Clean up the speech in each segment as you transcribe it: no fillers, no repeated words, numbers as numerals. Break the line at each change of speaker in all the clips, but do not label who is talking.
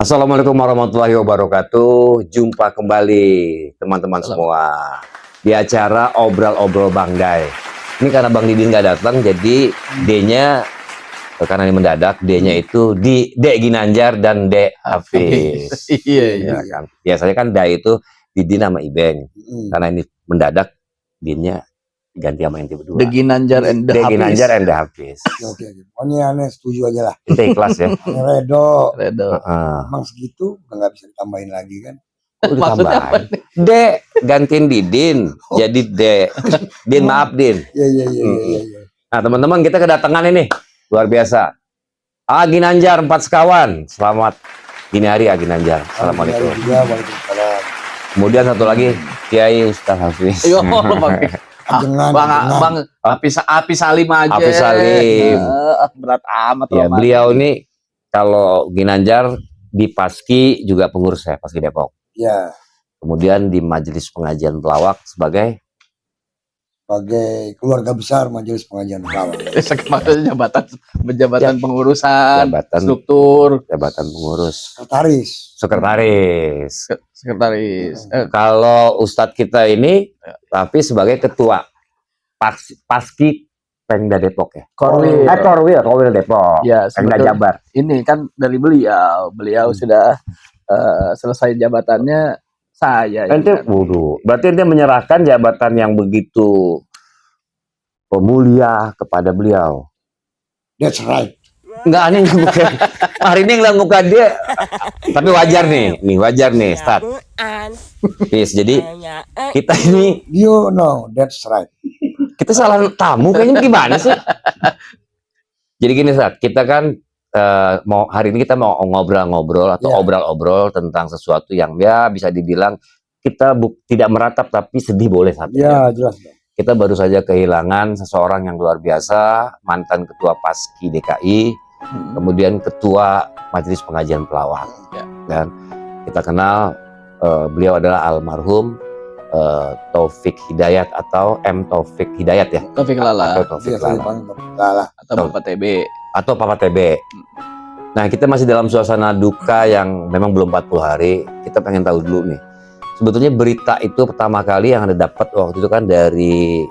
Assalamualaikum warahmatullahi wabarakatuh. Jumpa kembali teman-teman semua di acara Obrol-Obrol Bang Day. Ini karena Bang Didin nggak datang, jadi D-nya karena ini mendadak, D-nya itu di D Ginanjar dan D Hafiz.
Iya.
Kan. Biasanya kan Day itu Didin sama Ibeng. Karena ini mendadak, D-nya ganti sama ente berdua.
The Ginanjar and the Hafiz.
Ginanjar and the Hafiz.
Oke. Pokoknya aneh setuju aja lah.
Kita ikhlas ya.
Redo.
Emang
segitu udah nggak bisa ditambahin lagi kan?
Maksudnya apa? D gantiin Didin jadi D. Din maaf Din.
Iya.
Nah teman-teman, kita kedatangan ini luar biasa. Ginanjar 4 sekawan. Selamat dini hari Ginanjar. Assalamualaikum.
Waalaikumsalam.
Kemudian satu lagi Kiai Ustaz Hafiz.
Bang Api Salim aja.
Hafiz Salim.
Berat amat.
Ya, beliau ini kalau Ginanjar di Paski juga pengurus ya, Paski Depok.
Ya.
Kemudian di Majelis Pengajian Pelawak sebagai
keluarga besar Majelis Pengajian Pelawak.
Maksudnya jabatan pengurusan, struktur,
jabatan pengurus,
sekretaris.
Kalau Ustadz kita ini tapi sebagai ketua Paski Pemda Depok ya. Korwil Depok.
Ya,
Pemda Jabar.
Ini kan dari beliau sudah selesai jabatannya saya.
Berarti ente menyerahkan jabatan yang begitu mulia kepada beliau.
That's right.
Enggak, aneh bukan. Hari ini ngeliat muka dia. Tapi wajar nih, Start. Yes, jadi kita ini
You know, that's right.
Kita salah tamu kayaknya gimana sih? Jadi gini, Start. Kita kan hari ini kita mau ngobrol-ngobrol atau obrol-obrol tentang sesuatu yang ya bisa dibilang kita tidak meratap tapi sedih boleh saat ini.
Ya, jelas.
Kita baru saja kehilangan seseorang yang luar biasa, mantan ketua Paski DKI, kemudian ketua Majelis Pengajian Pelawak. Dan kita kenal beliau adalah almarhum Taufik Hidayat atau M. Taufik Hidayat ya.
Taufik Lala.
Atau Bapak TB. Atau Papa TB. Nah, kita masih dalam suasana duka yang memang belum 40 hari. Kita pengen tahu dulu nih. Sebetulnya berita itu pertama kali yang Anda dapat waktu itu kan dari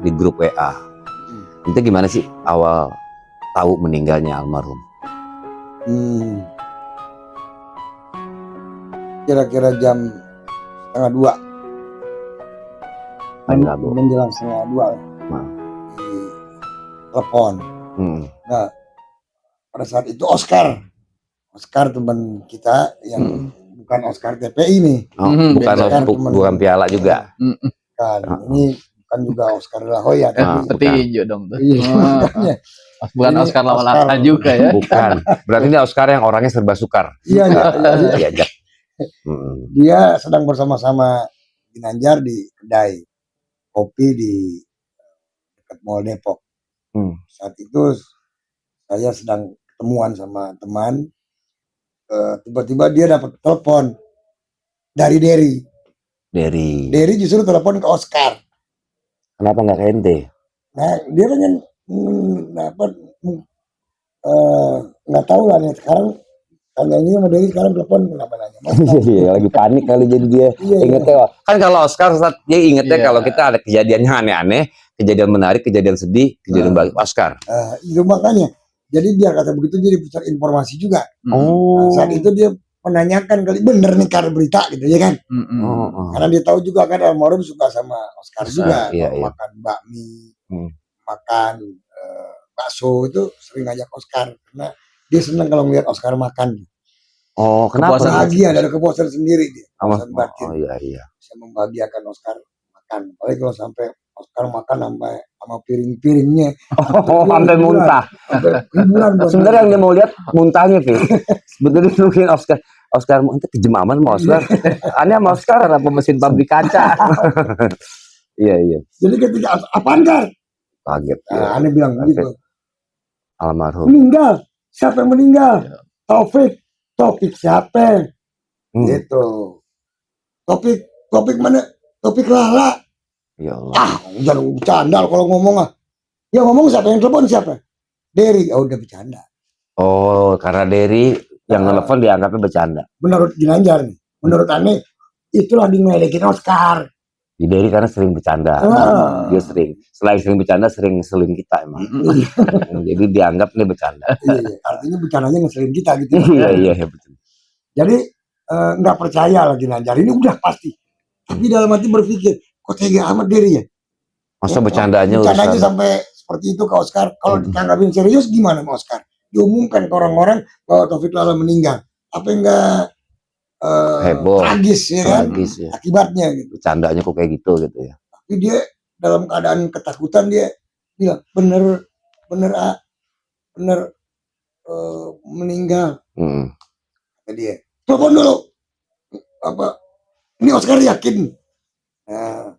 di grup WA. Itu gimana sih awal tahu meninggalnya almarhum?
Kira-kira jam 1:30. Menjelang 1:30 di telepon. Nah, pada saat itu Oscar teman kita yang bukan Oscar TPI nih.
Bukan piala juga.
Ini bukan juga Oscar La Hoya.
Petinju dong tuh. Bukan
Ini
Oscar Lawalata juga ya.
Bukan. Berarti ini Oscar yang orangnya serba sukar.
Iya. Dia sedang bersama-sama Ginanjar di kedai kopi di dekat Mall Depok. Saat itu saya sedang ketemuan sama teman. Tiba-tiba dia dapat telepon dari Dery justru telepon ke Oscar.
Kenapa nggak ke ente?
Nah, dia pengen nggak tahu lah nih sekarang. Tanya ini sama Dery sekarang telepon kenapa nanya?
Iya, lagi panik kali jadi dia. Ingetnya kan kalau Oscar dia ingetnya kalau kita ada kejadiannya aneh-aneh, kejadian menarik, kejadian sedih, kejadian baik Oscar.
Itu makanya. Jadi biar kata begitu jadi pusat informasi juga. Saat itu dia menanyakan kali bener nih karena berita gitu ya kan. Karena dia tahu juga kan almarhum suka sama Oscar juga. Makan bakmi, makan bakso itu sering ngajak Oscar karena dia senang kalau melihat Oscar makan.
Kenapa?
Bahagia, ada kepuasan sendiri dia. Kepuasan batin.
Iya.
Bisa membahagiakan Oscar makan. Apalagi kalau sampai Oscar makan sama piring-piringnya.
Sampai muntah. Sebenarnya yang dia mau lihat muntahnya, Pi. Sebetulnya mungkin Oscar itu kejemaman sama Oscar. Aneh sama Oscar apa mesin pabrik kaca. Iya.
Jadi ketika apaan kan?
Kaget.
Aneh bilang gitu.
Almarhum.
Meninggal. Siapa yang meninggal? Taufik siapa? Gitu. Taufik mana? Taufik Lala.
Ya Allah.
Jangan bercanda kalau ngomong Ya ngomong siapa yang telepon siapa? Dery. Udah bercanda.
Karena Dery Yang telepon dianggapnya bercanda.
Menurut Ginanjar nih, menurut Ane itulah ngeledekin Oscar.
Di Derry karena sering bercanda. Dia sering. Selain sering bercanda, sering ngeselin kita emang. Jadi dianggap nih bercanda.
Iya, artinya bercandanya ngeselin kita gitu.
Iya, betul.
Jadi nggak percaya lagi Ginanjar ini udah pasti. Tapi dalam hati berpikir, kok tega amat Derry ya?
Masa bercandanya
Bercandanya sampai seperti itu ke Oscar. Kalau ditanggapin serius gimana sama Oscar? Diumumkan ke orang-orang bahwa Taufik Lala meninggal. Apa enggak
heboh,
tragis ya kan?
Tragis, ya.
Akibatnya gitu.
Bercandanya kok kayak gitu ya.
Tapi dia dalam keadaan ketakutan dia bilang bener meninggal. Kata dia, telepon dulu. Apa? Ini Oscar yakin? Nah,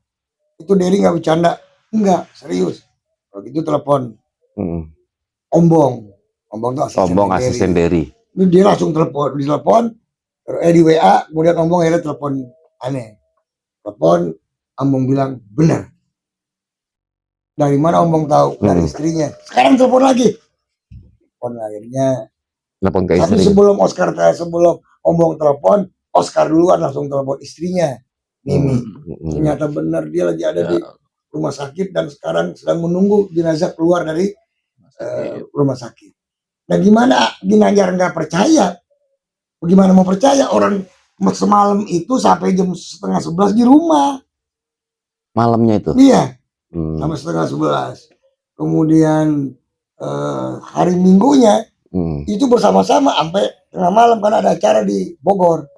itu Derry nggak bercanda, enggak serius. Kalau gitu telepon. Ombong tuh
asisten Derry.
Ini dia langsung ditelepon, di WA, kemudian Ombong akhirnya telepon Ane. Telepon, Ombong bilang benar. Dari mana Ombong tahu? Dari istrinya. Sekarang telepon lagi. Telepon akhirnya.
Telepon ke
Tapi
istri.
sebelum Ombong telepon, Oscar duluan langsung telepon istrinya, Mimi. Ternyata benar dia lagi ada di rumah sakit dan sekarang sedang menunggu jenazah keluar dari rumah sakit. Nah gimana Ginanjar nggak percaya? Bagaimana mau percaya orang semalam itu sampai jam 10:30 di rumah?
Malamnya itu?
Iya, sampai 10:30. Kemudian hari Minggunya itu bersama-sama sampai tengah malam karena ada acara di Bogor.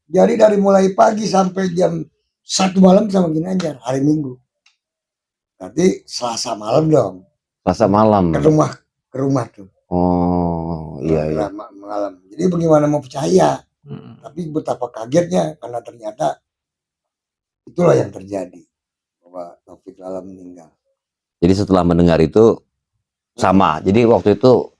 Jadi dari mulai pagi sampai jam 1 malam sama Ginanjar hari Minggu. Berarti Selasa malam dong.
Selasa malam.
Ke rumah tuh.
Oh iya.
Malam. Jadi bagaimana mau percaya? Tapi betapa kagetnya karena ternyata itulah yang terjadi bahwa Taufik Lala meninggal.
Jadi setelah mendengar itu sama. Jadi waktu itu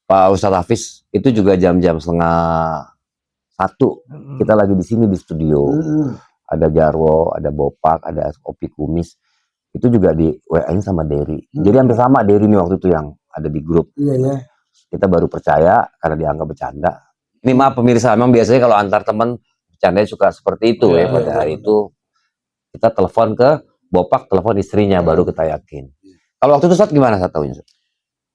Pak Ustadz Hafiz itu juga jam-jam 12:30. Kita lagi di sini di studio. Ada Jarwo, ada Bopak, ada Kopi Kumis. Itu juga di WA-nya sama Derry. Jadi hampir sama Derry nih waktu itu yang ada di grup.
Iya.
Kita baru percaya karena dianggap bercanda. Ini maaf pemirsa, memang biasanya kalau antar teman bercandanya suka seperti itu ya. Pada hari itu kita telepon ke Bopak, telepon istrinya baru kita yakin. Kalau waktu itu Ustadz gimana saat tahunya?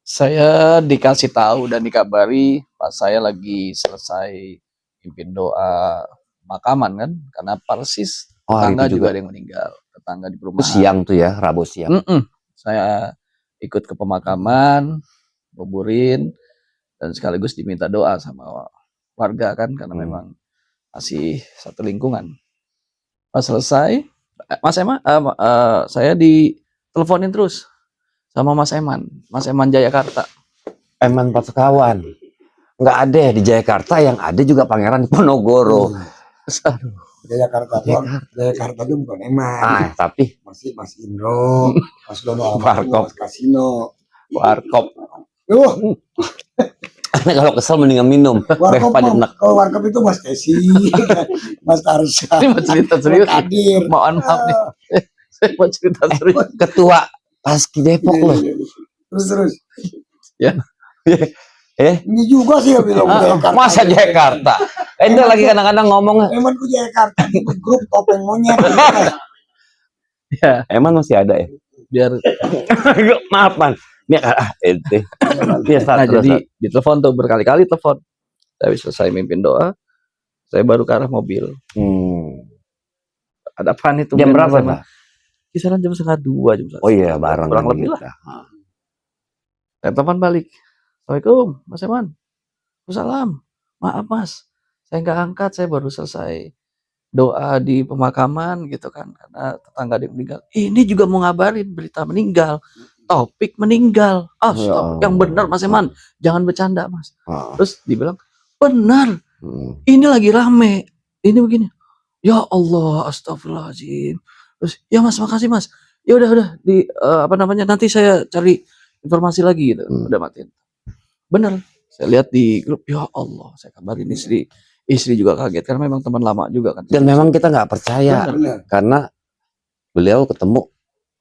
Saya dikasih tahu dan dikabari pas saya lagi selesai pimpin doa makaman kan, karena persis tetangga juga ada yang meninggal, tetangga di perumahan.
Siang tuh ya, Rabu siang.
Saya ikut ke pemakaman, kuburin, dan sekaligus diminta doa sama warga kan, karena memang masih satu lingkungan. Pas selesai, saya diteleponin terus sama Mas Eman Jayakarta.
Eman Pasekawan. Nggak ada di Jayakarta, yang ada juga Pangeran Diponegoro.
Jayakarta itu bukan Eman.
Tapi
masih Mas Indro, Mas Dono,
Warkop,
Mas Kasino,
Warkop.
Kalau kesel mendingan minum.
Kalau Warkop itu Mas Kesi, Mas Tarsha.
Ini mau cerita serius.
Kadir.
Mohon maaf nih. Saya mau cerita serius.
Ketua Paski Depok loh.
Terus.
Ya.
Ini juga sih ya bilang Jayakarta.
Masa Jayakarta? Ente lagi kadang-kadang ngomong.
Eman ku Jayakarta di grup topeng monyet.
Ya.
Eman masih ada ya?
Biar
maaf man. Ente.
Nah jadi ditelepon tuh berkali-kali telepon. Saya selesai mimpin doa, saya baru ke arah mobil. Ada apa nih tuh?
Jam berapa Pak?
Kisaran jam 1:30 jam 1.
Oh iya bareng.
Kurang lebih lah. Saya telepon balik. Assalamualaikum Mas Eman. Waalaikumsalam. Maaf Mas, saya nggak angkat, saya baru selesai doa di pemakaman gitu kan, karena tetangga dia meninggal. Ini juga mau ngabarin berita meninggal. Taufik meninggal. Stop. Yang benar Mas Eman, jangan bercanda Mas. Terus dibilang benar. Ini lagi rame. Ini begini. Ya Allah, astagfirullahaladzim. Terus ya Mas, makasih Mas. Ya udah nanti saya cari informasi lagi gitu. Udah matiin. Bener, saya lihat di grup, ya Allah, saya kabarin istri juga kaget karena memang teman lama juga kan.
Dan memang kita nggak percaya.
Bener.
Karena beliau ketemu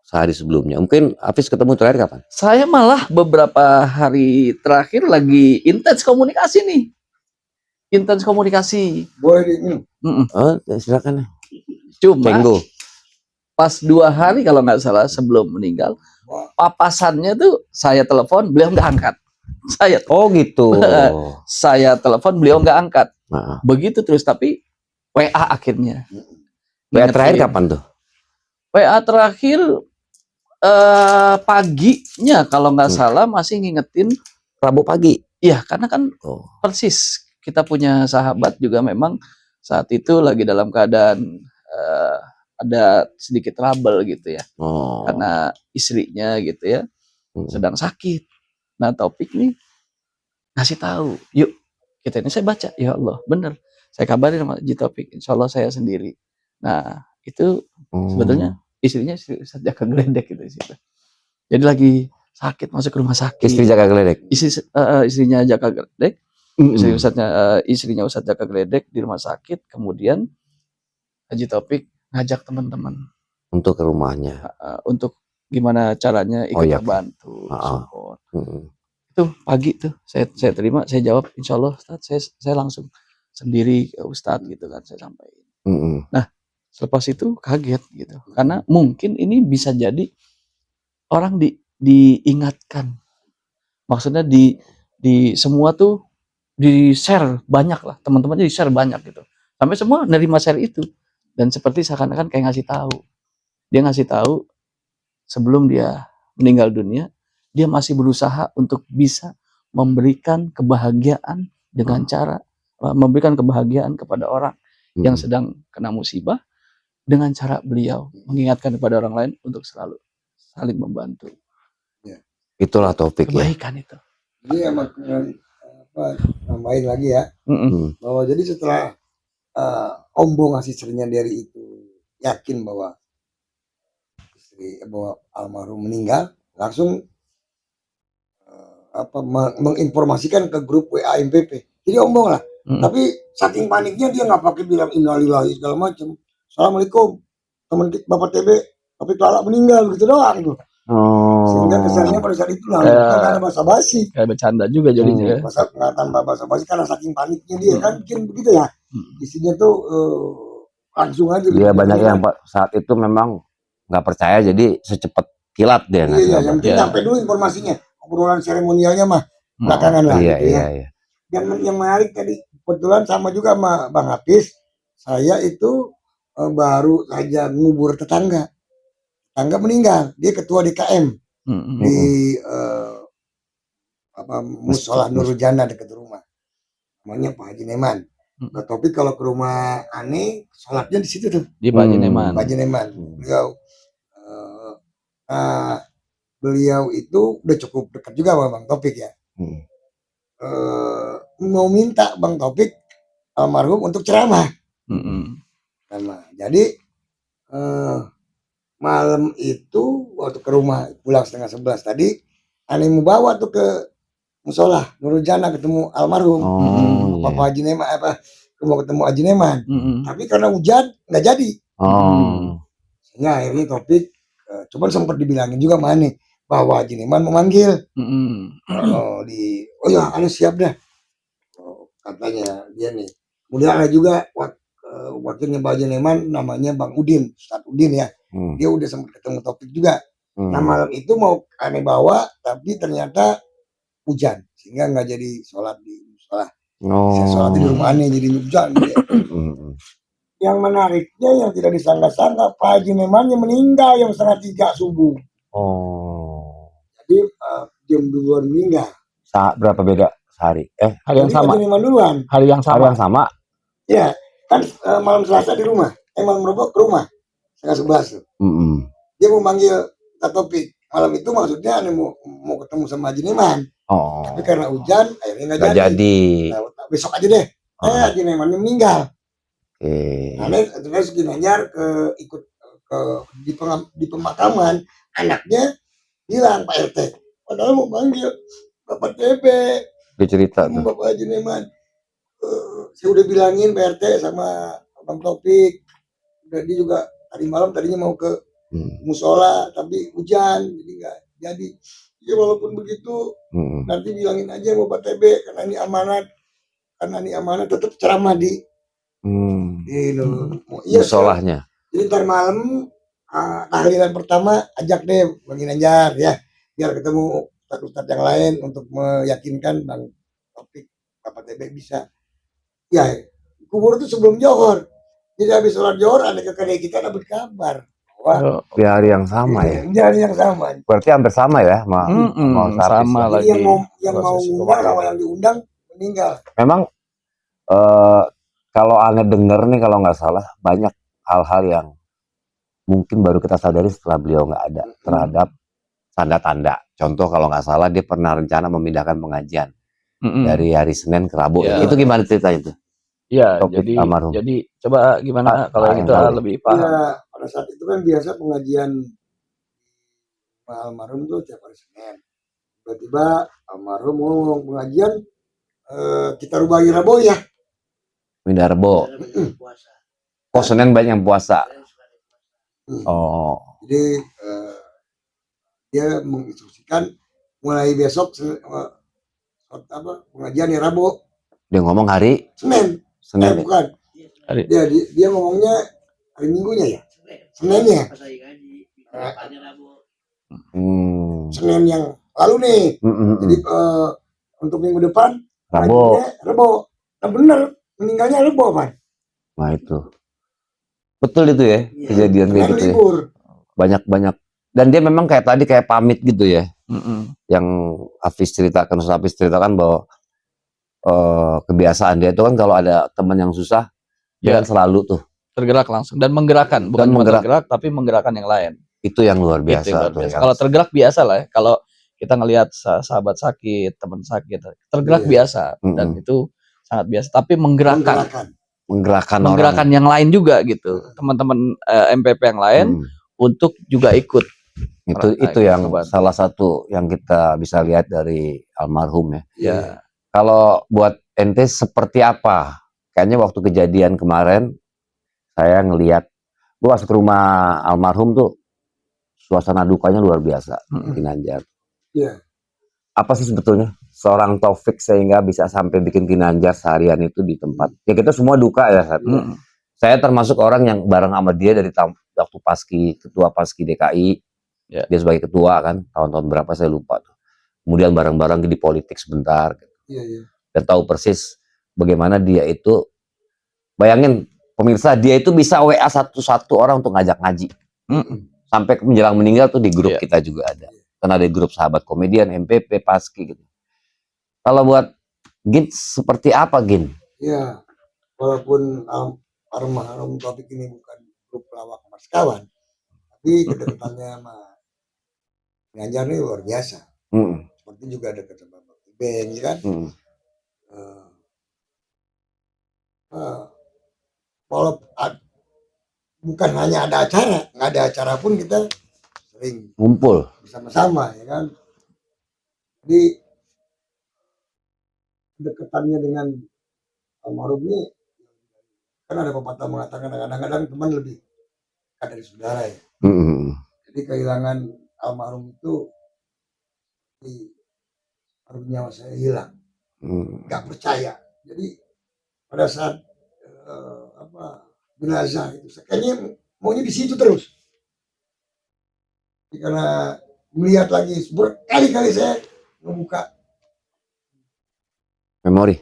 sehari sebelumnya. Mungkin Hafiz ketemu terakhir kapan?
Saya malah beberapa hari terakhir lagi intens komunikasi nih. intens komunikasi.
Boleh diminum.
Oh, silakan.
Cuma
Cenggo.
pas 2 hari kalau nggak salah sebelum meninggal, papasannya tuh saya telepon, beliau nggak angkat.
Oh gitu.
Saya telepon, beliau nggak angkat.
Nah.
Begitu terus, tapi WA akhirnya.
WA terakhir kapan tuh?
WA terakhir paginya kalau nggak salah masih ngingetin.
Rabu pagi.
Iya, karena kan persis kita punya sahabat juga memang saat itu lagi dalam keadaan ada sedikit trouble gitu ya, karena istrinya gitu ya sedang sakit. Nah, Taufik nih ngasih tahu, yuk kita ini, saya baca, ya Allah bener, saya kabarin sama Haji Taufik, insya Allah saya sendiri. Nah itu sebetulnya istrinya Ustadz Jaka Geledek gitu di situ. Jadi lagi sakit, masuk ke rumah sakit.
Istri Jaka Geledek.
Istrinya Jaka Geledek. Istrinya Ustadz Jaka Geledek di rumah sakit. Kemudian Haji Taufik ngajak teman-teman
untuk ke rumahnya.
Untuk gimana caranya ikut membantu support. Itu pagi tuh saya terima, saya jawab, insya Allah Ustadz, saya langsung sendiri ke Ustadz gitu kan, saya sampaikan. Nah selepas itu kaget gitu, karena mungkin ini bisa jadi orang diingatkan, maksudnya di semua tuh di share banyak lah, teman-temannya di share banyak gitu, sampai semua nerima share itu, dan seperti seakan-akan kayak ngasih tahu sebelum dia meninggal dunia, dia masih berusaha untuk bisa memberikan kebahagiaan dengan cara memberikan kebahagiaan kepada orang yang sedang kena musibah, dengan cara beliau mengingatkan kepada orang lain untuk selalu saling membantu.
Itulah Taufik
kebaikan itu.
Jadi emang nambahin lagi ya, bahwa jadi setelah Ombo ngasih cernya dari itu, yakin bahwa bahwa almarhum meninggal, langsung menginformasikan ke grup WA MPP. Jadi ombong lah. Tapi saking paniknya dia nggak pakai bilang innalillahi segala macam. Assalamualaikum teman Bapak TB, tapi Lala meninggal gitu doang tuh. Sehingga kesannya pada saat itu nggak ada basa-basi.
Kayak bercanda juga jadinya.
Masa nggak tanpa basa-basi karena saking paniknya dia kan bikin begitu ya. Isinya tuh langsung aja.
Dia banyak yang saat itu memang nggak percaya, jadi secepat kilat dia.
Iya, yang penting sampai dulu informasinya. Obrolan seremonialnya mah belakangan lah.
Iya.
Yang menarik tadi, kebetulan sama juga sama Bang Hafiz, saya itu baru saja ngubur tetangga meninggal, dia ketua DKM di Musola Nurul Jannah dekat rumah, namanya Pak Haji Neman. Nah, Topik kalau ke rumah Ani, sholatnya di situ tuh
di Pak Haji Neman.
Beliau itu udah cukup dekat juga sama Bang Taufik ya. Mau minta Bang Taufik almarhum untuk ceramah. Jadi malam itu waktu ke rumah pulang 10:30 tadi, Ani mau bawa tuh ke musola Nurul Jannah ketemu almarhum Bapak Haji Neman, mau ketemu Haji Neman. Tapi karena hujan nggak jadi. Sehingga akhirnya Taufik cuman sempat dibilangin juga mana bahwa Haji Neman memanggil. Oh ya, Ani siap dah. Katanya dia nih. Kemudian ada juga wakilnya Pak Haji Neman namanya Bang Udin, Ustadz Udin ya. Dia udah sempat ketemu Taufik juga. Nah malam itu mau aneh bawa, tapi ternyata hujan, sehingga nggak jadi sholat di musola. Saya sholat di rumah aneh jadi hujan. Yang menariknya yang tidak disangka-sangka, Pak Haji Neman yang meninggal yang 2:30 subuh. Jadi jam 2 meninggal.
Berapa beda sehari?
Hari yang sama.
Hari yang sama.
Ya, kan malam Selasa di rumah. Malam Rabu ke rumah. 10:30. Dia mau manggil Kak Topik. Malam itu maksudnya mau ketemu sama Haji Neman. Tapi karena hujan akhirnya nggak jadi. Nah, besok aja deh. Haji Neman meninggal. Terus Ginanjar ikut di pemakaman, anaknya bilang Pak RT, padahal mau panggil Bapak TB.
Dia cerita tuh.
Bapak Haji Neman. Saya udah bilangin Pak RT sama Bang Taufik. Dia juga tadi malam tadinya mau ke musola tapi hujan jadi nggak jadi. Ya walaupun begitu nanti bilangin aja sama Pak TB karena ini amanat. karena ini amanah tetap ceramah di iya
musolahnya.
jadi ntar malam tahlilan pertama ajak deh Bang Ginanjar ya, biar ketemu ustadz yang lain untuk meyakinkan Bang Taufik Bapak TB bisa ya kubur itu sebelum johor, jadi habis sholat johor ada kakak kita dapat kabar wah
Di hari yang sama ya.
di hari yang sama
Berarti hampir sama ya, mau
sama
jadi
lagi.
yang mau undang sama yang diundang meninggal.
Memang kalau aneh denger nih kalau nggak salah banyak hal-hal yang mungkin baru kita sadari setelah beliau nggak ada terhadap tanda-tanda. Contoh kalau nggak salah dia pernah rencana memindahkan pengajian dari hari Senin ke Rabu.
Ya.
Itu gimana ceritanya itu?
Ya,
Topik
jadi
almarhum.
coba gimana kalau
yang
itu
tahu.
lebih paham.
Ya, pada saat itu kan biasa pengajian almarhum tuh tiap hari Senin. Tiba-tiba almarhum ngomong pengajian kita rubah Rabu ya.
Pindah Rebo. Oh, Senin banyak yang puasa. Oh.
Jadi dia menginstruksikan mulai besok pengajian ya Rabu.
Dia ngomong hari
Senin. Bukan. Dia ngomongnya hari Minggunya ya. Seninnya. Senin yang lalu nih. Jadi untuk minggu depan
Rabu.
Nah bener meninggalnya Rabu Pak.
Nah itu. Betul itu ya, kejadian kayak gitu ya. Banyak-banyak. Dan dia memang kayak tadi kayak pamit gitu ya. Yang Hafiz ceritakan bahwa kebiasaan dia itu kan kalau ada teman yang susah dia kan selalu tuh
tergerak langsung dan menggerakkan, bukan cuma tergerak tapi menggerakkan yang lain.
Itu yang luar biasa.
Kalau tergerak biasa lah ya. Kalau kita ngelihat sahabat sakit, teman sakit, tergerak biasa dan itu sangat biasa. Tapi menggerakkan yang lain juga gitu, teman-teman MPP yang lain untuk juga ikut.
Itu yang salah satu yang kita bisa lihat dari almarhum ya.
Ya.
Kalau buat ente seperti apa? Kayaknya waktu kejadian kemarin saya ngelihat, gua masuk ke rumah almarhum tuh suasana dukanya luar biasa. Ginanjar.
Iya.
Apa sih sebetulnya seorang Taufik sehingga bisa sampai bikin Ginanjar seharian itu di tempat? Ya kita semua duka ya saat itu. Saya termasuk orang yang bareng sama dia dari waktu ketua Paski DKI. Dia sebagai ketua kan, tahun-tahun berapa saya lupa tuh. Kemudian bareng-bareng di politik sebentar. Dan tahu persis bagaimana dia itu, bayangin pemirsa, dia itu bisa WA satu orang untuk ngajak ngaji. Sampai menjelang meninggal tuh di grup kita juga ada. Karena ada grup sahabat komedian, MPP, Paski gitu. Kalau buat Gin seperti apa Gin?
Ya, walaupun almarhum Taufik ini bukan grup pelawak Mas Kawan, tapi kedekatannya sama Ginanjar ini luar biasa. Seperti juga dekat sama Bang Ben, ya kan? Walaupun bukan hanya ada acara, nggak ada acara pun kita sering
ngumpul
bersama-sama, ya kan? Jadi kedekatannya dengan almarhum ini, kan ada pepatah mengatakan kadang-kadang teman lebih dekat dari saudara ya. Jadi kehilangan almarhum itu nyawa saya hilang, nggak percaya. Jadi pada saat jenazah itu, kayaknya maunya di situ terus. Jadi karena melihat lagi berkali-kali saya membuka
memori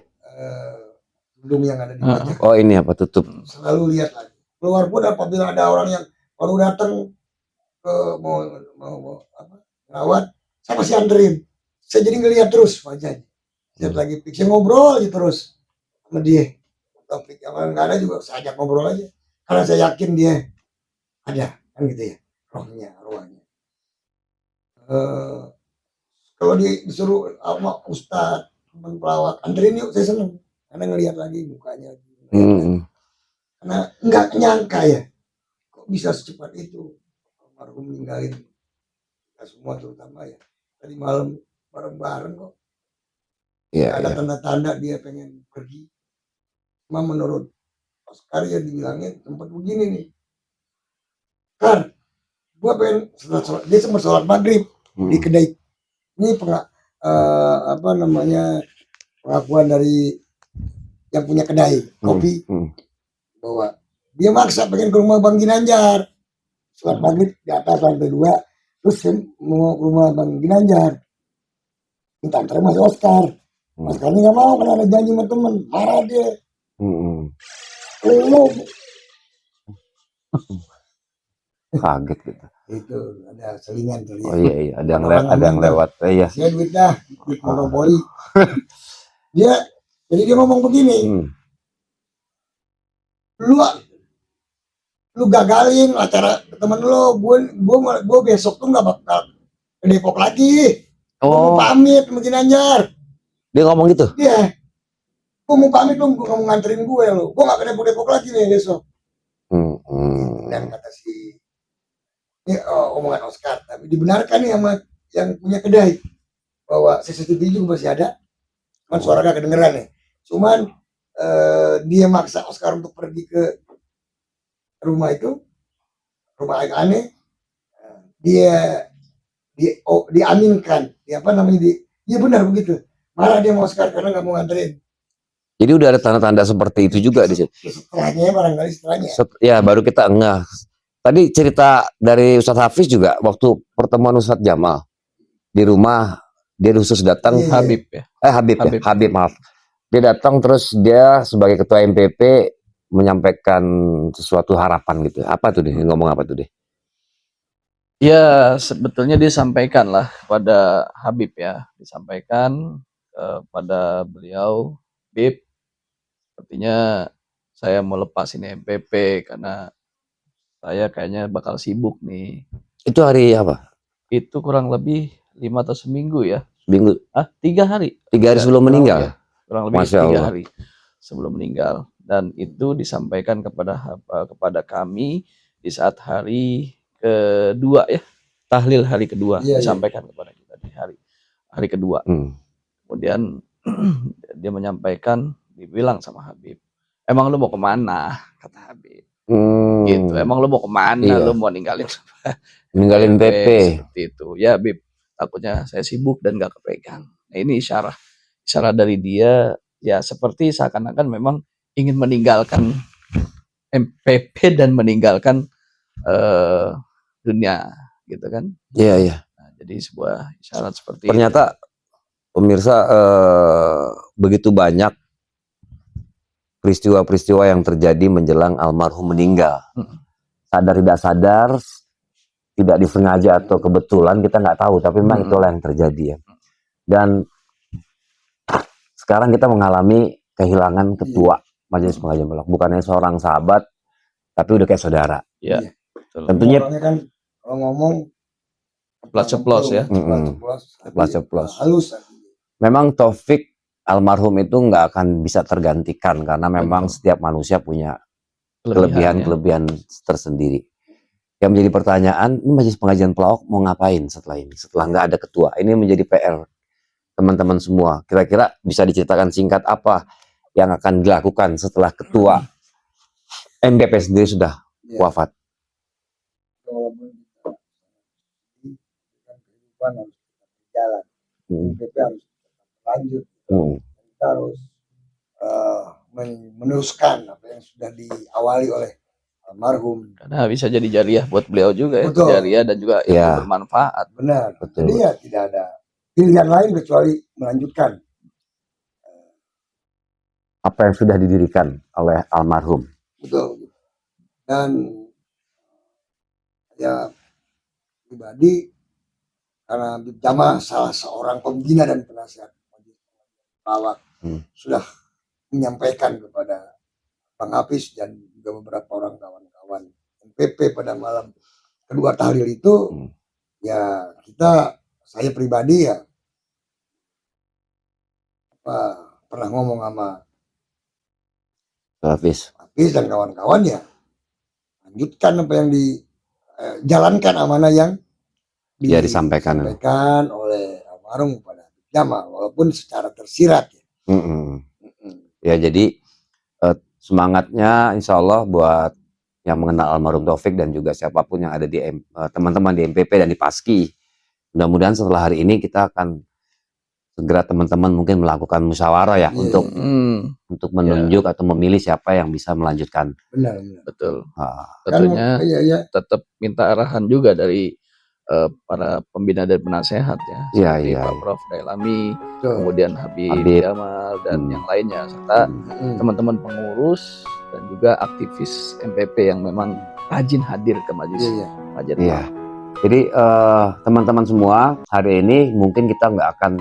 belum yang ada di wajah.
Oh ini apa tutup?
Selalu lihat lagi. Keluar pun apabila ada orang yang baru datang ke mau rawat, saya masih anterin. Saya jadi ngelihat terus wajahnya. Lihat lagi, saya ngobrol aja terus sama dia. Topik yang nggak ada juga saya ajak ngobrol aja. Karena saya yakin dia ada, kan gitu ya, rohnya. Kalau disuruh sama ustadz, teman pelawak, anterin yuk, saya seneng. Karena ngelihat lagi mukanya. Karena nggak nyangka ya, kok bisa secepat itu almarhum meninggalin kita semua, terutama ya tadi malam bareng-bareng kok. Ada tanda-tanda dia pengen pergi. Cuma menurut Oscar ya dibilangin tempat begini nih, Kar, gua pengen dia sempat sholat maghrib di kedai. Ini pengakuan dari yang punya kedai kopi,
Hmm.
bahwa dia maksa pengen ke rumah Bang Ginanjar. Sholat maghrib di atas lantai 2, terus mau ke rumah Bang Ginanjar, minta antar Mas Oscar. Mas Oscar ini nggak mau karena ada janji sama temen, marah dia.
Hmm.
Lu
Kaget gitu.
itu ada selingan tuh
Oh
ya.
iya, ada yang lewat. Iya.
Saya duit dah, duit monopoli. Jadi dia ngomong begini,
Hmm.
lu gagalin acara temen lu, gue besok tuh nggak bakal ke Depok lagi. Gue mau
Oh,
pamit sama Ginanjar.
dia ngomong gitu.
Iya, gue mau pamit lu, gue mau nganterin gue lu. Gue nggak ke Depok lagi nih besok. Dan kata si ini omongan Oscar, tapi dibenarkan nih sama yang punya kedai bahwa CCTV juga masih ada, cuman suara gak kedengeran nih. Cuman dia maksa Oscar untuk pergi ke rumah itu, rumah aneh. Dia diaminkan, apa namanya, iya benar begitu. Marah dia mau Oscar karena nggak mau nganterin.
Jadi udah ada tanda-tanda seperti itu juga di situ.
Setelahnya barangkali setelahnya.
Ya baru kita ngeh. Tadi cerita dari Ustadz Hafiz juga waktu pertemuan Ustadz Jamal di rumah, dia khusus datang.
Iya.
Habib ya.
Habib maaf. Dia datang terus dia sebagai ketua MPP menyampaikan sesuatu harapan gitu. Apa tuh deh? Ngomong apa tuh deh?
Ya sebetulnya disampaikan lah pada Habib ya, disampaikan pada beliau, Habib, sepertinya saya mau lepas ini MPP karena saya kayaknya bakal sibuk nih.
Itu hari apa?
Itu kurang lebih 5 atau seminggu ya.
Minggu.
3 hari.
3 hari sebelum meninggal.
Ya, kurang lebih
Masya
3
Allah.
hari sebelum meninggal. Dan itu disampaikan kepada kami di saat hari kedua ya, tahlil hari kedua, disampaikan kepada kita di hari kedua. Kemudian dia menyampaikan, dibilang sama Habib, emang lu mau kemana? Kata Habib. Gitu. Emang lu mau kemana?
Iya.
Lu mau ninggalin
PP.
seperti itu. Ya Habib, takutnya saya sibuk dan gak kepegang. Nah, ini isyarat dari dia ya, seperti seakan-akan memang ingin meninggalkan MPP dan meninggalkan dunia gitu kan.
Iya.
Nah, jadi sebuah isyarat seperti
Ternyata pemirsa begitu banyak peristiwa-peristiwa yang terjadi menjelang almarhum meninggal. Sadar tidak sadar, tidak disengaja atau kebetulan, kita nggak tahu, tapi memang itulah yang terjadi ya. Dan sekarang kita mengalami kehilangan ketua Majelis Pengajian Pondok, bukannya seorang sahabat, tapi udah kayak saudara.
Iya.
Tentunya
kan kalau ngomong
ceplos ya.
Ceplos.
Halus.
Memang Taufik almarhum itu nggak akan bisa tergantikan karena memang setiap manusia punya kelebihan tersendiri. Yang menjadi pertanyaan, ini Majelis Pengajian Pelawak mau ngapain setelah ini? Setelah nggak ada ketua, ini menjadi PR teman-teman semua. Kira-kira bisa diceritakan singkat apa yang akan dilakukan setelah ketua MPP sendiri sudah wafat?
Kehidupan harus berjalan. MPP harus lanjut. Kita harus meneruskan apa yang sudah diawali oleh almarhum.
Karena bisa jadi jariah buat beliau juga ya.
Betul.
Jariah dan juga bermanfaat.
Benar.
Betul.
Jadi ya tidak ada pilihan lain kecuali melanjutkan
apa yang sudah didirikan oleh almarhum.
Betul. Dan ya pribadi, karena Habib Jamal salah seorang pembina dan penasihat Pelawak sudah menyampaikan kepada Bang Hafiz dan juga beberapa orang kawan-kawan MPP pada malam kedua tahlil itu, ya saya pribadi ya pernah ngomong sama
Hafiz
dan kawan-kawan, ya lanjutkan apa yang dijalankan amanah yang disampaikan oleh almarhum kepada Habib Jamal, walaupun secara tersirat ya.
Ya jadi semangatnya insya Allah buat yang mengenal almarhum Taufik dan juga siapapun yang ada di teman-teman di MPP dan di Paski, mudah-mudahan setelah hari ini kita akan segera teman-teman mungkin melakukan musyawarah ya
Iya,
untuk menunjuk atau memilih siapa yang bisa melanjutkan.
benar.
Betul.
Ah,
Tentunya
Iya.
tetap minta arahan juga dari para pembina dan penasehat ya,
Iya,
seperti
iya,
Pak
iya.
Prof. Dailami,
Betul.
kemudian Habib
Habib.
Jamal dan
Hmm.
yang lainnya, serta
Mm.
teman-teman pengurus dan juga aktivis MPP yang memang rajin hadir ke majelis
Iya.
Hajat
Iya.
Maaf.
Jadi teman-teman semua, hari ini mungkin kita nggak akan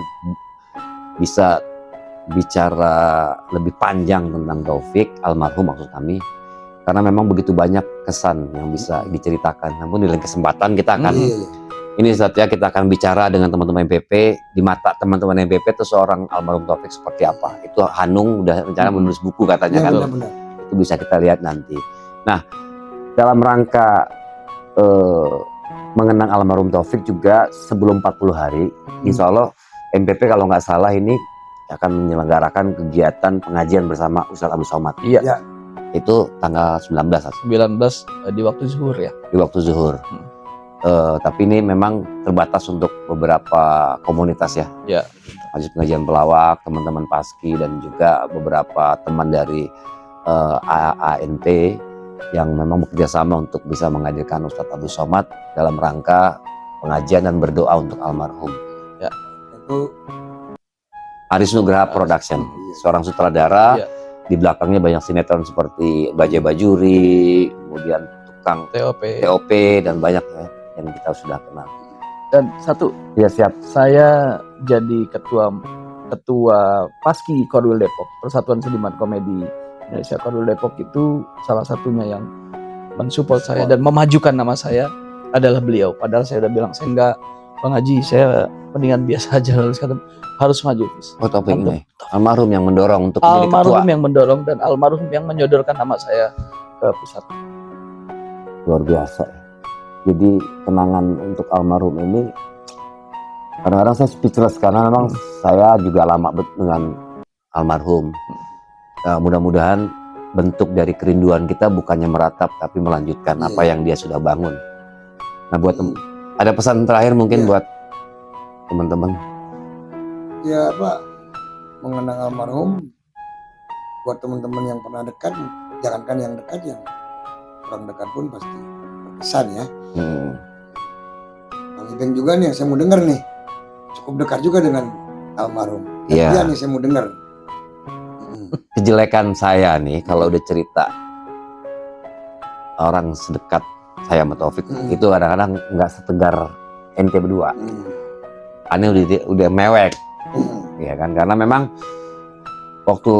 bisa bicara lebih panjang tentang Taufik almarhum maksud kami, karena memang begitu banyak kesan yang bisa diceritakan. Namun di lain kesempatan kita akan
Iya.
ini saatnya kita akan bicara dengan teman-teman MPP. Di mata teman-teman MPP itu seorang almarhum Taufik seperti apa. Itu Hanung udah rencana menulis buku katanya
Iya,
kan.
benar.
Itu bisa kita lihat nanti. Nah, dalam rangka mengenang almarhum Taufik juga sebelum 40 hari, insya Allah MPP kalau nggak salah ini akan menyelenggarakan kegiatan pengajian bersama Ustadz Abdul Somad.
Iya.
Ya.
Itu tanggal 19
di waktu zuhur ya.
di waktu zuhur. Tapi ini memang terbatas untuk beberapa komunitas ya.
Ya.
Majelis Pengajian Pelawak, teman-teman Paski dan juga beberapa teman dari AANP yang memang bekerja sama untuk bisa menghadirkan Ustadz Abdul Somad dalam rangka pengajian dan berdoa untuk almarhum.
Ya.
Itu
Aris Nugraha Production, seorang sutradara.
Ya.
Di belakangnya banyak sinetron seperti Bajai Bajuri, kemudian tukang TOP dan banyak ya yang kita sudah kenal.
Dan satu,
Ya siap.
saya jadi ketua Paski Korwil Depok, Persatuan Seniman Komedi Indonesia Korwil Depok, itu salah satunya yang mensupport saya dan memajukan nama saya adalah beliau. Padahal saya udah bilang saya enggak, Bang Haji, saya mendingan biasa aja, harus maju.
Oh, Taufik ini almarhum yang mendorong untuk menjadi ketua.
Almarhum yang mendorong dan almarhum yang menyodorkan nama saya ke pusat.
Luar biasa. Jadi kenangan untuk almarhum ini kadang-kadang saya speechless karena memang saya juga lama dengan almarhum. Mudah-mudahan bentuk dari kerinduan kita bukannya meratap tapi melanjutkan apa yang dia sudah bangun. Nah, buat ada pesan terakhir mungkin buat teman-teman.
ya Pak, mengenang almarhum buat teman-teman yang pernah dekat, jangankan yang dekat, yang kurang dekat pun pasti berkesan ya. Bang Ibeng juga nih yang saya mau dengar nih, cukup dekat juga dengan almarhum. Dia nih saya mau dengar.
Kejelekan saya nih kalau udah cerita orang sedekat saya sama Taufik itu kadang-kadang nggak setegar ente berdua. Aneh udah mewek, ya kan? Karena memang waktu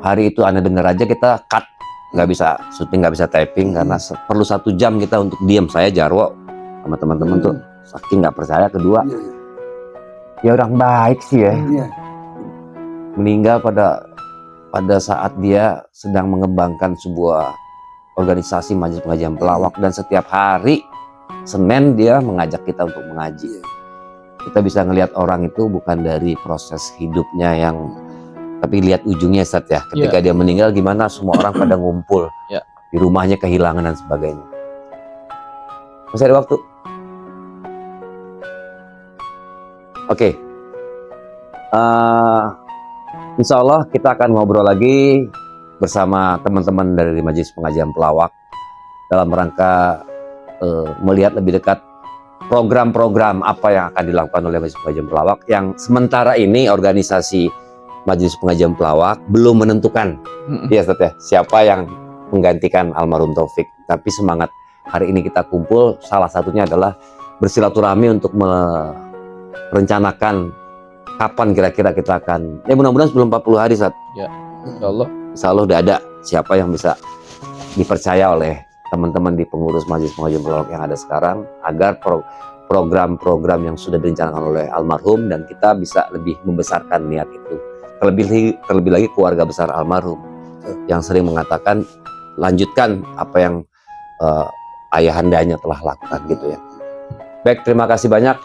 hari itu Aneh denger aja kita cut, nggak bisa syuting, nggak bisa typing karena perlu 1 jam kita untuk diam. Saya Jarwo sama teman-teman tuh saking nggak percaya. Kedua, ya orang baik sih ya, meninggal pada saat dia sedang mengembangkan sebuah organisasi Majelis Pengajian Pelawak, dan setiap hari Senin dia mengajak kita untuk mengaji. Kita bisa ngelihat orang itu bukan dari proses hidupnya tapi lihat ujungnya Ustaz ya. Ketika dia meninggal gimana semua orang pada ngumpul di rumahnya, kehilangan dan sebagainya. Masih ada waktu? Oke. Insya Allah kita akan ngobrol lagi bersama teman-teman dari Majelis Pengajian Pelawak dalam rangka melihat lebih dekat program-program apa yang akan dilakukan oleh Majelis Pengajian Pelawak, yang sementara ini organisasi Majelis Pengajian Pelawak belum menentukan ya Ustaz ya, siapa yang menggantikan almarhum Taufik. Tapi semangat hari ini kita kumpul salah satunya adalah bersilaturahmi untuk merencanakan kapan kira-kira kita akan, ya mudah-mudahan sebelum 40 hari Ustaz.
Ya, insya Allah
udah ada siapa yang bisa dipercaya oleh teman-teman di pengurus Majelis Pengajian Pelawak yang ada sekarang, agar program-program yang sudah direncanakan oleh almarhum dan kita bisa lebih membesarkan niat itu. Terlebih lagi keluarga besar almarhum yang sering mengatakan lanjutkan apa yang ayahandanya telah lakukan gitu ya. Baik, terima kasih banyak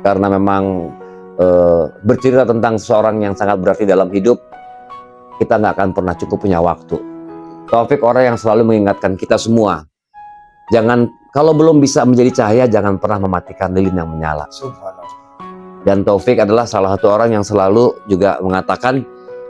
karena memang bercerita tentang seseorang yang sangat berarti dalam hidup, kita nggak akan pernah cukup punya waktu. Taufik orang yang selalu mengingatkan kita semua, jangan, kalau belum bisa menjadi cahaya, jangan pernah mematikan lilin yang menyala. Dan Taufik adalah salah satu orang yang selalu juga mengatakan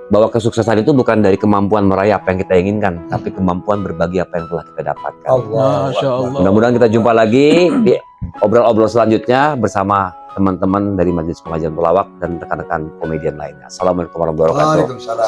bahwa kesuksesan itu bukan dari kemampuan meraih apa yang kita inginkan, tapi kemampuan berbagi apa yang telah kita dapatkan.
Masya Allah.
Mudah-mudahan kita jumpa lagi di obrol-obrol selanjutnya bersama teman-teman dari Majelis Pengajian Pelawak dan rekan-rekan komedian lainnya. Assalamualaikum warahmatullahi wabarakatuh.
Waalaikumsalam.